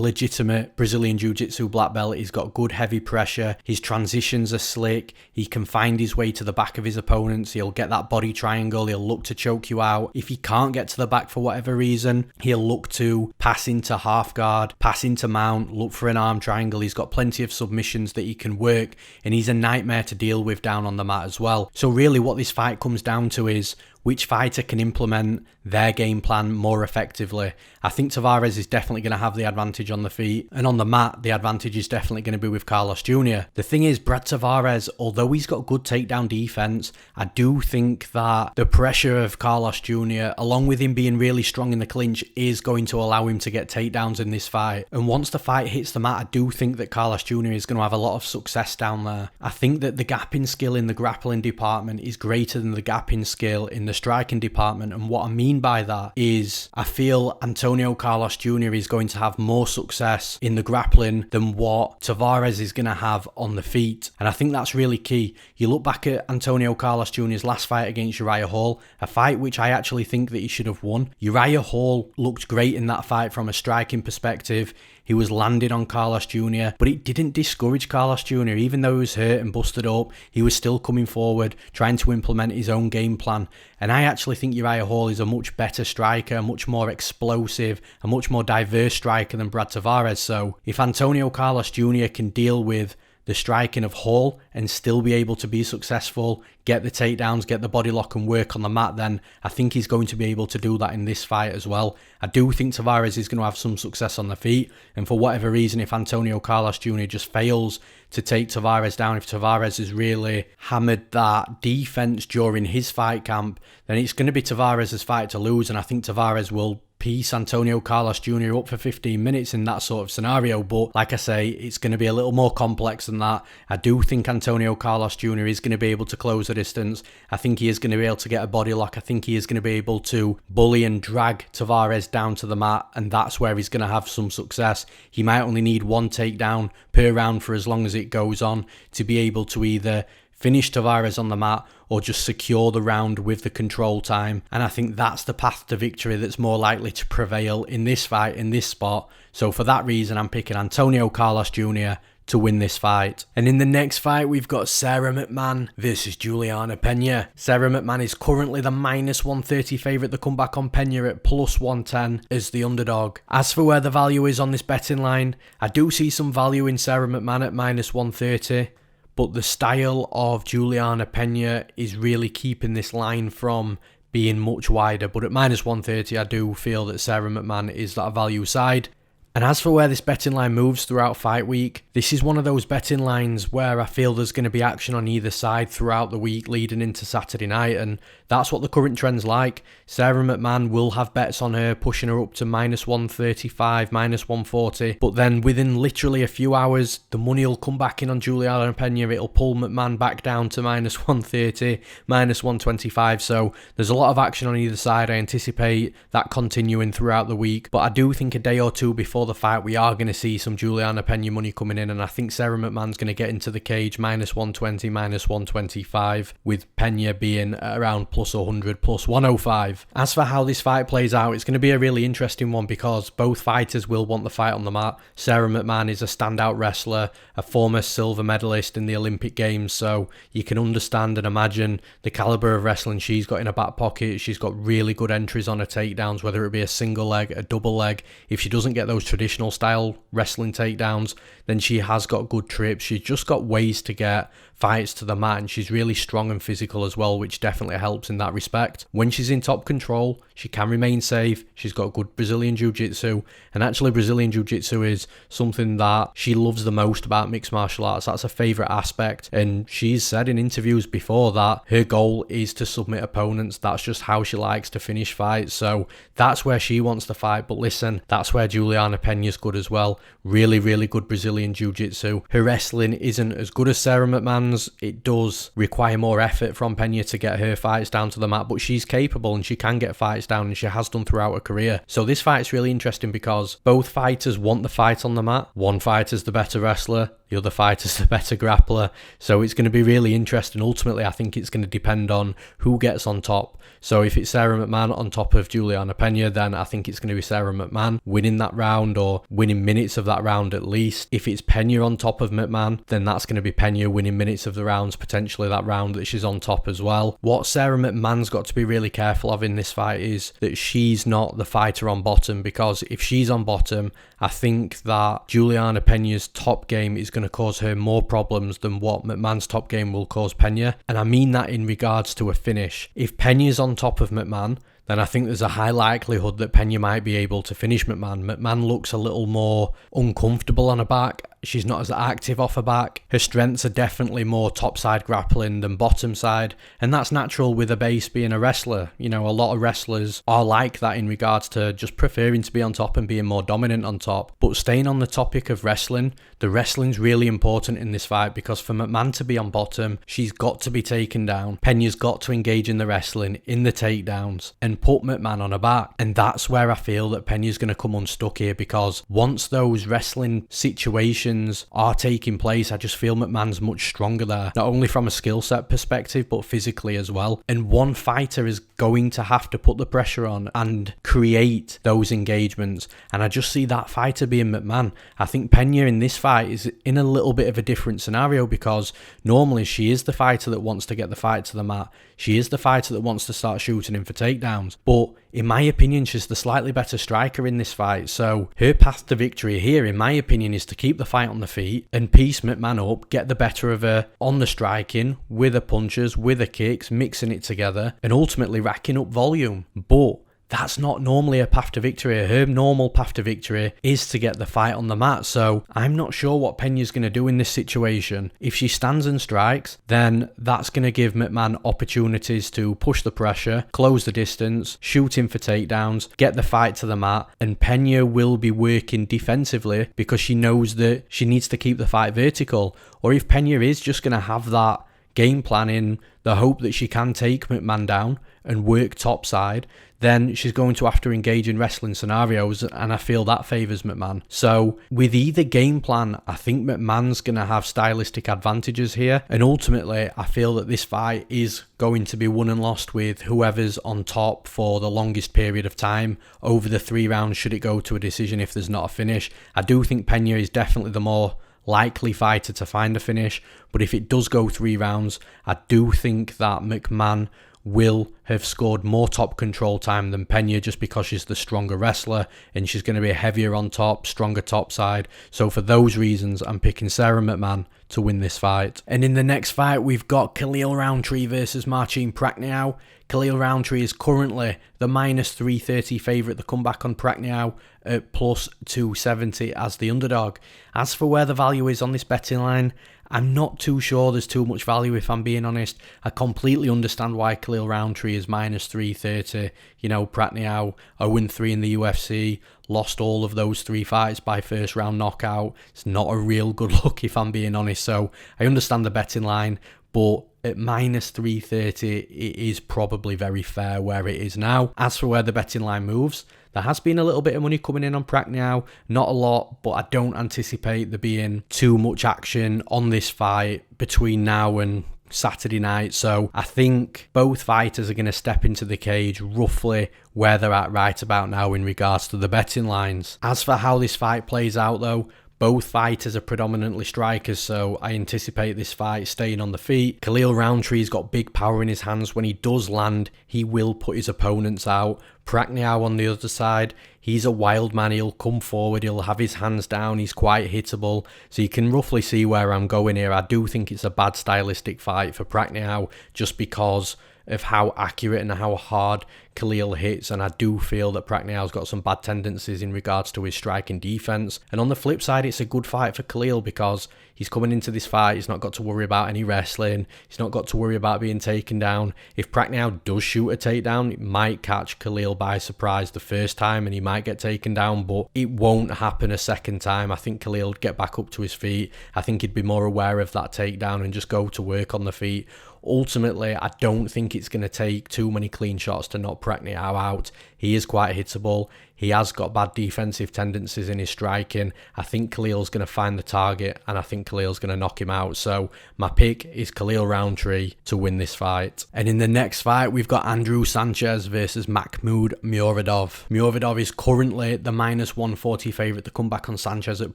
legitimate Brazilian Jiu-Jitsu black belt. He's got good heavy pressure. His transitions are slick. He can find his way to the back of his opponents. He'll get that body triangle. He'll look to choke you out. If he can't get to the back for whatever reason, he'll look to pass into half guard, pass into mount, look for an arm triangle. He's got plenty of submissions that he can work, and he's a nightmare to deal with down on the mat as well. So really what this fight comes down to is which fighter can implement their game plan more effectively. I think Tavares is definitely going to have the advantage on the feet, and on the mat, the advantage is definitely going to be with Carlos Jr. The thing is, Brad Tavares, although he's got good takedown defense, I do think that the pressure of Carlos Jr., along with him being really strong in the clinch, is going to allow him to get takedowns in this fight. And once the fight hits the mat, I do think that Carlos Jr. is going to have a lot of success down there. I think that the gap in skill in the grappling department is greater than the gap in skill in the striking department, and what I mean by that is I feel Antonio Carlos Jr. is going to have more success in the grappling than what Tavares is going to have on the feet, and I think that's really key. You look back at Antonio Carlos Jr.'s last fight against Uriah Hall, a fight which I actually think that he should have won. Uriah Hall looked great in that fight from a striking perspective. He was landing on Carlos Jr., but it didn't discourage Carlos Jr. Even though he was hurt and busted up, he was still coming forward, trying to implement his own game plan. And I actually think Uriah Hall is a much better striker, a much more explosive, a much more diverse striker than Brad Tavares. So if Antonio Carlos Jr. can deal with the striking of Hall and still be able to be successful, get the takedowns, get the body lock and work on the mat, then I think he's going to be able to do that in this fight as well. I do think Tavares is going to have some success on the feet, and for whatever reason, if Antonio Carlos Jr. just fails to take Tavares down, if Tavares has really hammered that defense during his fight camp, then it's going to be Tavares' fight to lose, and I think Tavares will piece Antonio Carlos Jr. up for 15 minutes in that sort of scenario. But like I say, it's going to be a little more complex than that. I do think Antonio Carlos Jr. is going to be able to close the distance. I think he is going to be able to get a body lock. I think he is going to be able to bully and drag Tavares down to the mat, and that's where he's going to have some success. He might only need one takedown per round for as long as it goes on to be able to either finish Tavares on the mat or just secure the round with the control time. And I think that's the path to victory that's more likely to prevail in this fight, in this spot. So for that reason, I'm picking Antonio Carlos Jr. to win this fight. And in the next fight, we've got Sara McMann versus Julianna Pena. Sara McMann is currently the minus 130 favourite to come back on Pena at plus 110 as the underdog. As for where the value is on this betting line, I do see some value in Sara McMann at minus 130. But the style of Julianna Pena is really keeping this line from being much wider. But at minus 130, I do feel that Sara McMann is that value side. And as for where this betting line moves throughout fight week, this is one of those betting lines where I feel there's going to be action on either side throughout the week leading into Saturday night, and that's what the current trend's like. Sara McMann will have bets on her, pushing her up to minus 135, minus 140, but then within literally a few hours, the money will come back in on Julianna Pena. It'll pull McMann back down to minus 130, minus 125, so there's a lot of action on either side. I anticipate that continuing throughout the week, but I do think a day or two before before the fight, we are going to see some Julianna Pena money coming in, and I think Sara McMann's going to get into the cage -120, -125, with Pena being around +100, +105. As for how this fight plays out, it's going to be a really interesting one because both fighters will want the fight on the mat. Sara McMann is a standout wrestler, a former silver medalist in the Olympic Games, so you can understand and imagine the caliber of wrestling she's got in her back pocket. She's got really good entries on her takedowns, whether it be a single leg, a double leg. If she doesn't get those traditional style wrestling takedowns, then she has got good trips. She's just got ways to get fights to the mat, and she's really strong and physical as well, which definitely helps in that respect. When she's in top control, she can remain safe. She's got good Brazilian Jiu-Jitsu, and actually Brazilian Jiu-Jitsu is something that she loves the most about mixed martial arts. That's her favourite aspect, and she's said in interviews before that her goal is to submit opponents. That's just how she likes to finish fights, so that's where she wants to fight. But listen, that's where Julianna Pena's good as well. Really, really good Brazilian Jiu-Jitsu. Her wrestling isn't as good as Sara McMann's. It does require more effort from Pena to get her fights down to the mat, but she's capable and she can get fights down, and she has done throughout her career. So this fight's really interesting because both fighters want the fight on the mat. One fighter's the better wrestler, the other fighter's the better grappler. So it's going to be really interesting. Ultimately, I think it's going to depend on who gets on top. So if it's Sara McMann on top of Julianna Pena, then I think it's going to be Sara McMann winning that round, or winning minutes of that round at least. If it's Pena on top of McMann, then that's going to be Pena winning minutes of the rounds, potentially that round that she's on top as well. What Sara McMann's got to be really careful of in this fight is that she's not the fighter on bottom, because if she's on bottom, I think that Julianna Pena's top game is going to cause her more problems than what McMann's top game will cause Pena. And I mean that in regards to a finish. If Pena's on top of McMann, then I think there's a high likelihood that Pena might be able to finish McMann. McMann looks a little more uncomfortable on her back. She's not as active off her back. Her strengths are definitely more top side grappling than bottom side, and that's natural with a base being a wrestler. You know, a lot of wrestlers are like that in regards to just preferring to be on top and being more dominant on top. But staying on the topic of wrestling, the wrestling's really important in this fight, because for McMann to be on bottom, she's got to be taken down. Pena's got to engage in the wrestling, in the takedowns, and put McMann on her back. And that's where I feel that Pena's going to come unstuck here, because once those wrestling situations are taking place, I just feel McMann's much stronger there, not only from a skill set perspective but physically as well. And one fighter is going to have to put the pressure on and create those engagements, and I just see that fighter being McMann. I think Pena in this fight is in a little bit of a different scenario, because normally she is the fighter that wants to get the fight to the mat. She is the fighter that wants to start shooting in for takedowns, but in my opinion, she's the slightly better striker in this fight. So her path to victory here, in my opinion, is to keep the fight on the feet and piece McMann up, get the better of her on the striking, with her punches, with her kicks, mixing it together, and ultimately racking up volume. But that's not normally a path to victory. Her normal path to victory is to get the fight on the mat. So I'm not sure what Pena's going to do in this situation. If she stands and strikes, then that's going to give McMann opportunities to push the pressure, close the distance, shoot in for takedowns, get the fight to the mat, and Pena will be working defensively because she knows that she needs to keep the fight vertical. Or if Pena is just going to have that game plan in the hope that she can take McMann down and work topside, then she's going to have to engage in wrestling scenarios, and I feel that favours McMann. So with either game plan, I think McMann's going to have stylistic advantages here, and ultimately I feel that this fight is going to be won and lost with whoever's on top for the longest period of time over the 3 rounds, should it go to a decision if there's not a finish. I do think Pena is definitely the more likely fighter to find a finish, but if it does go 3 rounds, I do think that McMann will have scored more top control time than Pena, just because she's the stronger wrestler and she's going to be heavier on top, stronger top side. So for those reasons, I'm picking Sara McMann to win this fight. And in the next fight, we've got Khalil Rountree versus Marcin Prachnio. Khalil Rountree is currently the -330 favourite. The comeback on Prachnio at +270 as the underdog. As for where the value is on this betting line, I'm not too sure there's too much value, if I'm being honest. I completely understand why Khalil Rountree is -330. You know, Prachnio 0-3 in the UFC, lost all of those 3 fights by first round knockout. It's not a real good look, if I'm being honest. So I understand the betting line, but at minus 330, it is probably very fair where it is now. As for where the betting line moves, there has been a little bit of money coming in on Prachnio, not a lot, but I don't anticipate there being too much action on this fight between now and Saturday night. So I think both fighters are going to step into the cage roughly where they're at right about now in regards to the betting lines. As for how this fight plays out though, both fighters are predominantly strikers, so I anticipate this fight staying on the feet. Khalil Rountree's got big power in his hands. When he does land, he will put his opponents out. Prachnio on the other side, he's a wild man. He'll come forward, he'll have his hands down, he's quite hittable. So you can roughly see where I'm going here. I do think it's a bad stylistic fight for Prachnio just because of how accurate and how hard Khalil hits, and I do feel that Prachnio's got some bad tendencies in regards to his striking defense. And on the flip side, it's a good fight for Khalil because he's coming into this fight, he's not got to worry about any wrestling, he's not got to worry about being taken down. If Prachnio does shoot a takedown, it might catch Khalil by surprise the first time and he might get taken down, but it won't happen a second time. I think Khalil would get back up to his feet. I think he'd be more aware of that takedown and just go to work on the feet. Ultimately, I don't think it's going to take too many clean shots to knock Prachnio out. He is quite hittable. He has got bad defensive tendencies in his striking. I think Khalil's going to find the target and I think Khalil's going to knock him out. So my pick is Khalil Rountree to win this fight. And in the next fight, we've got Andrew Sanchez versus Makhmud Muradov. Muradov is currently the minus 140 favourite to come back on Sanchez at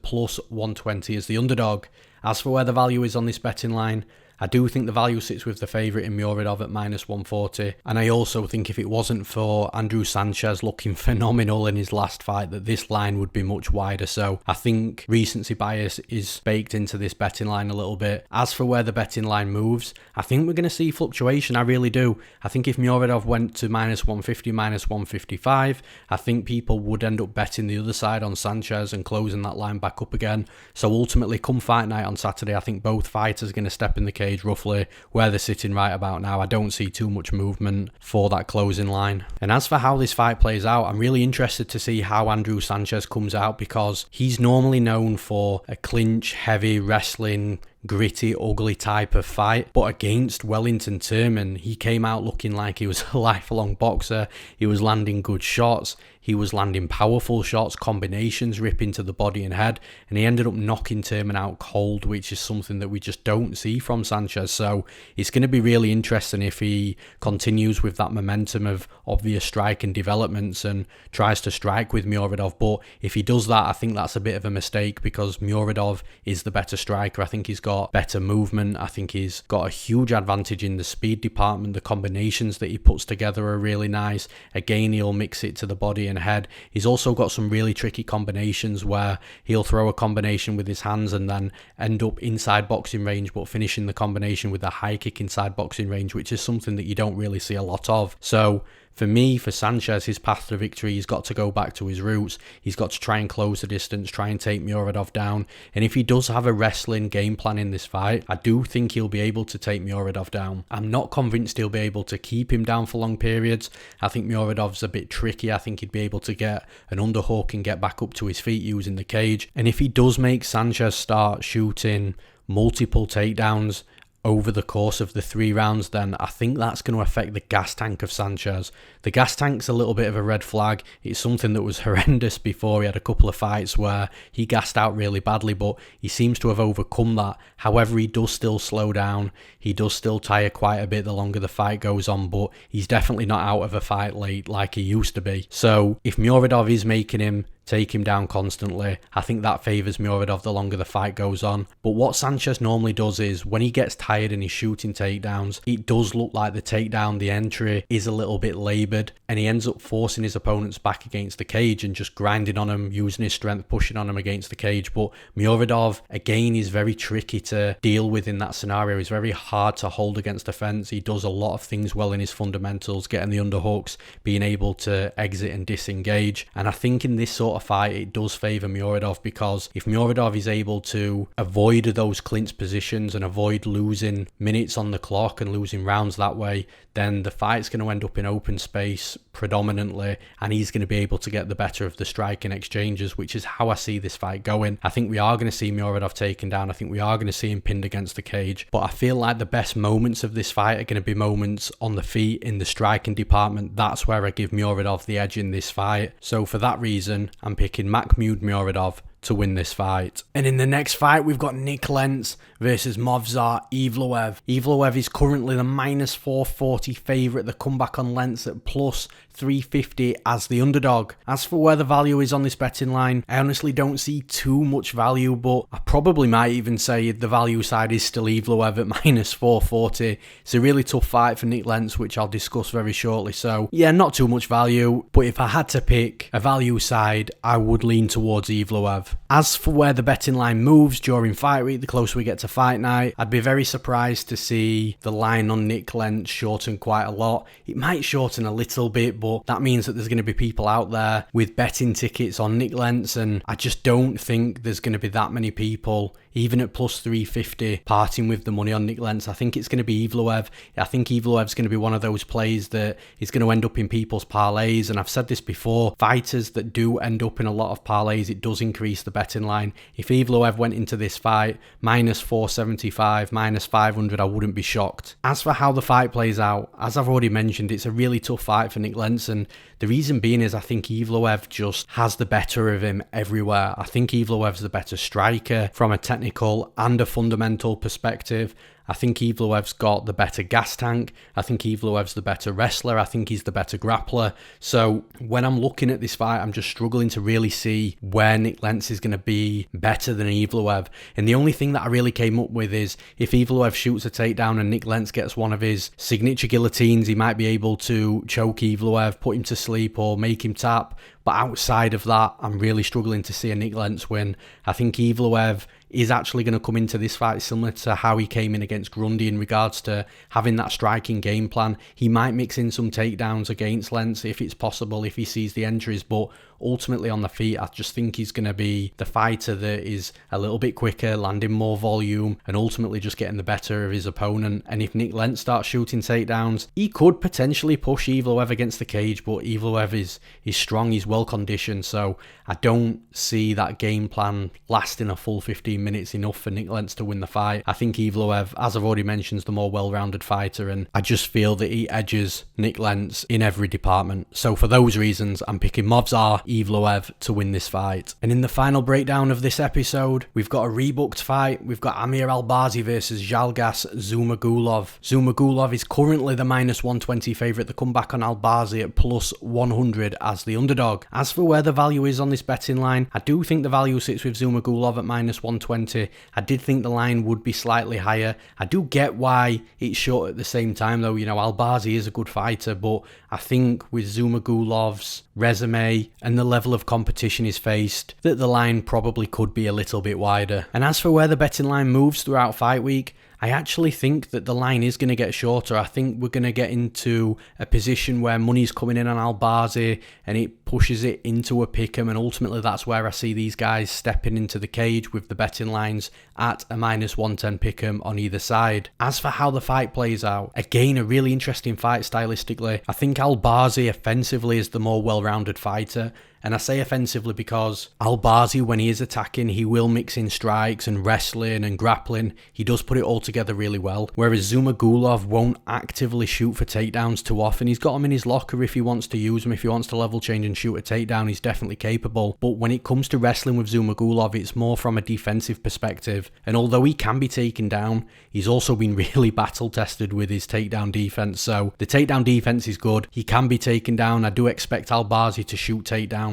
plus 120 as the underdog. As for where the value is on this betting line, I do think the value sits with the favourite in Muradov at minus 140. And I also think if it wasn't for Andrew Sanchez looking phenomenal in his last fight, that this line would be much wider. So I think recency bias is baked into this betting line a little bit. As for where the betting line moves, I think we're going to see fluctuation. I really do. I think if Muradov went to minus 150, minus 155, I think people would end up betting the other side on Sanchez and closing that line back up again. So ultimately, come fight night on Saturday, I think both fighters are going to step in the cage roughly where they're sitting right about now. I don't see too much movement for that closing line. And as for how this fight plays out, I'm really interested to see how Andrew Sanchez comes out because he's normally known for a clinch, heavy wrestling, gritty, ugly type of fight. But against Wellington Turman, he came out looking like he was a lifelong boxer. He was landing good shots. He was landing powerful shots, combinations, ripping to the body and head, and he ended up knocking Turman out cold, which is something that we just don't see from Sanchez. So it's going to be really interesting if he continues with that momentum of obvious strike and developments and tries to strike with Muradov. But if he does that, I think that's a bit of a mistake because Muradov is the better striker. I think he's got better movement. I think he's got a huge advantage in the speed department. The combinations that he puts together are really nice. Again, he'll mix it to the body and head. He's also got some really tricky combinations where he'll throw a combination with his hands and then end up inside boxing range, but finishing the combination with a high kick inside boxing range, which is something that you don't really see a lot of. So for me, for Sanchez, his path to victory, he's got to go back to his roots. He's got to try and close the distance, try and take Muradov down. And if he does have a wrestling game plan in this fight, I do think he'll be able to take Muradov down. I'm not convinced he'll be able to keep him down for long periods. I think Muradov's a bit tricky. I think he'd be able to get an underhook and get back up to his feet using the cage. And if he does make Sanchez start shooting multiple takedowns over the course of the 3 rounds, then I think that's going to affect the gas tank of Sanchez. The gas tank's a little bit of a red flag. It's something that was horrendous before. He had a couple of fights where he gassed out really badly, but he seems to have overcome that. However, he does still slow down. He does still tire quite a bit the longer the fight goes on, but he's definitely not out of a fight late like he used to be. So if Muradov is making him take him down constantly, I think that favours Muradov the longer the fight goes on. But what Sanchez normally does is when he gets tired and he's shooting takedowns, it does look like the takedown, the entry is a little bit laboured, and he ends up forcing his opponents back against the cage and just grinding on him, using his strength, pushing on him against the cage. But Muradov, again, is very tricky to deal with in that scenario. He's very hard to hold against the fence. He does a lot of things well in his fundamentals, getting the underhooks, being able to exit and disengage. And I think in this sort of fight, it does favour Muradov, because if Muradov is able to avoid those clinch positions and avoid losing minutes on the clock and losing rounds that way, then the fight's going to end up in open space predominantly, and he's going to be able to get the better of the striking exchanges, which is how I see this fight going. I think we are going to see Muradov taken down. I think we are going to see him pinned against the cage, but I feel like the best moments of this fight are going to be moments on the feet in the striking department. That's where I give Muradov the edge in this fight. So for that reason, I'm picking Makhmud Muradov to win this fight. And in the next fight, we've got Nick Lentz versus Movsar Evloev. Evloev is currently the minus 440 favourite. The comeback on Lentz at plus 350 as the underdog. As for where the value is on this betting line, I honestly don't see too much value, but I probably might even say the value side is still Evloev at minus 440. It's a really tough fight for Nick Lentz, which I'll discuss very shortly. So yeah, not too much value, but if I had to pick a value side, I would lean towards Evloev. As for where the betting line moves during fight week, the closer we get to fight night, I'd be very surprised to see the line on Nick Lentz shorten quite a lot. It might shorten a little bit, but that means that there's going to be people out there with betting tickets on Nick Lentz, and I just don't think there's going to be that many people, even at plus 350, parting with the money on Nick Lentz. I think it's going to be Evloev. I think Evloev's going to be one of those plays that is going to end up in people's parlays, and I've said this before, fighters that do end up in a lot of parlays, it does increase the betting line. If Evloev went into this fight minus 475, minus 500, I wouldn't be shocked. As for how the fight plays out, as I've already mentioned, it's a really tough fight for Nick Lentz, and the reason being is I think Evloev just has the better of him everywhere. I think Evloev's the better striker from a technical and a fundamental perspective. I think Evloev's got the better gas tank. I think Evloev's the better wrestler. I think he's the better grappler. So when I'm looking at this fight, I'm just struggling to really see where Nick Lentz is going to be better than Evloev. And the only thing that I really came up with is if Evloev shoots a takedown and Nick Lentz gets one of his signature guillotines, he might be able to choke Evloev, put him to sleep, or make him tap. But outside of that, I'm really struggling to see a Nick Lentz win. I think Evloev is actually going to come into this fight similar to how he came in against Grundy in regards to having that striking game plan. He might mix in some takedowns against Lentz if it's possible, if he sees the entries, but ultimately on the feet, I just think he's going to be the fighter that is a little bit quicker, landing more volume, and ultimately just getting the better of his opponent. And if Nick Lentz starts shooting takedowns, he could potentially push Evloev against the cage, but Evloev is strong, he's well conditioned, so I don't see that game plan lasting a full 15 minutes enough for Nick Lentz to win the fight. I think Evloev, as I've already mentioned, is the more well-rounded fighter, and I just feel that he edges Nick Lentz in every department. So for those reasons, I'm picking Movsar Evloev to win this fight. And in the final breakdown of this episode, we've got a rebooked fight. We've got Amir Albazi versus Zhalgas Zhumagulov. Zhumagulov is currently the minus 120 favourite. The comeback on Albazi at plus 100 as the underdog. As for where the value is on this betting line, I do think the value sits with Zhumagulov at minus 120. I did think the line would be slightly higher. I do get why it's short at the same time though. You know, Albazi is a good fighter, but I think with Zhumagulov's resume and the level of competition he's faced, that the line probably could be a little bit wider. And as for where the betting line moves throughout fight week, I actually think that the line is going to get shorter. I think we're going to get into a position where money's coming in on Albazi and it pushes it into a pick'em, and ultimately that's where I see these guys stepping into the cage with the betting lines at a minus 110 pick'em on either side. As for how the fight plays out, again, a really interesting fight stylistically. I think Albazi offensively is the more well-rounded fighter. And I say offensively because Albazi, when he is attacking, he will mix in strikes and wrestling and grappling. He does put it all together really well. Whereas Zhumagulov won't actively shoot for takedowns too often. He's got them in his locker if he wants to use them. If he wants to level change and shoot a takedown, he's definitely capable. But when it comes to wrestling with Zhumagulov, it's more from a defensive perspective. And although he can be taken down, he's also been really battle tested with his takedown defense. So the takedown defense is good. He can be taken down. I do expect Albazi to shoot takedowns.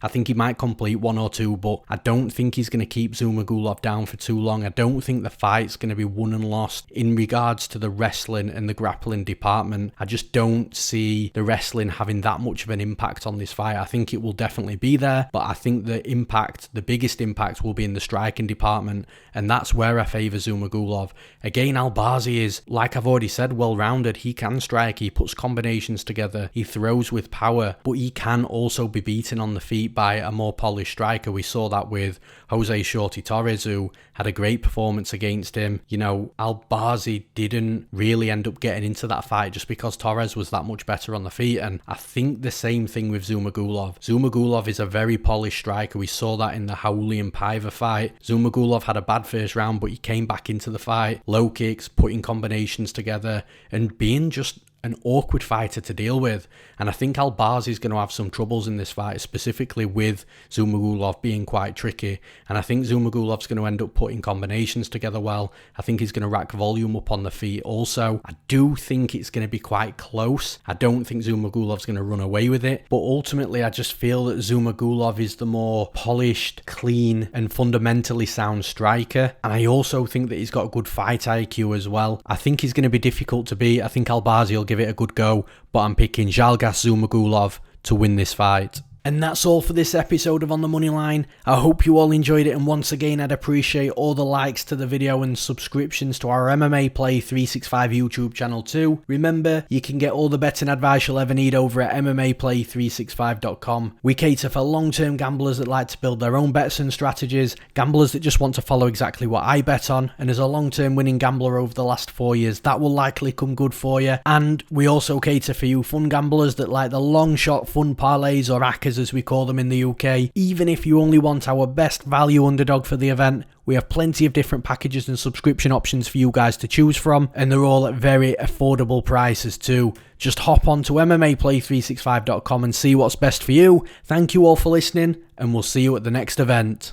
I think he might complete one or two, but I don't think he's going to keep Zhumagulov down for too long. I don't think the fight's going to be won and lost in regards to the wrestling and the grappling department. I just don't see the wrestling having that much of an impact on this fight. I think it will definitely be there, but I think the biggest impact will be in the striking department, and that's where I favour Zhumagulov. Again, Albazi is, like I've already said, well-rounded. He can strike, he puts combinations together, he throws with power, but he can also be beaten on the feet beat by a more polished striker. We saw that with Jose Shorty Torres, who had a great performance against him. You know, Albazi didn't really end up getting into that fight just because Torres was that much better on the feet, and I think the same thing with Zumagulov. Zumagulov is a very polished striker. We saw that in the Howley and Paiva fight. Zumagulov had a bad first round, but he came back into the fight, low kicks, putting combinations together, and being just an awkward fighter to deal with. And I think Albazi is going to have some troubles in this fight, specifically with Zumagulov being quite tricky. And I think Zumagulov's going to end up putting combinations together well. I think he's going to rack volume up on the feet also. I do think it's going to be quite close. I don't think Zumagulov's going to run away with it. But ultimately, I just feel that Zumagulov is the more polished, clean, and fundamentally sound striker. And I also think that he's got a good fight IQ as well. I think he's going to be difficult to beat. I think Albazi will give it a good go, but I'm picking Zhalgas Zumagulov to win this fight. And that's all for this episode of On the Money Line. I hope you all enjoyed it, and once again I'd appreciate all the likes to the video and subscriptions to our MMAPlay365 YouTube channel too. Remember, you can get all the betting advice you'll ever need over at MMAPlay365.com. We cater for long-term gamblers that like to build their own bets and strategies, gamblers that just want to follow exactly what I bet on, and as a long-term winning gambler over the last 4 years, that will likely come good for you. And we also cater for you fun gamblers that like the long shot fun parlays or ACCAs as we call them in the UK. Even if you only want our best value underdog for the event, we have plenty of different packages and subscription options for you guys to choose from, and they're all at very affordable prices too. Just hop on to MMAPlay365.com and see what's best for you. Thank you all for listening, and we'll see you at the next event.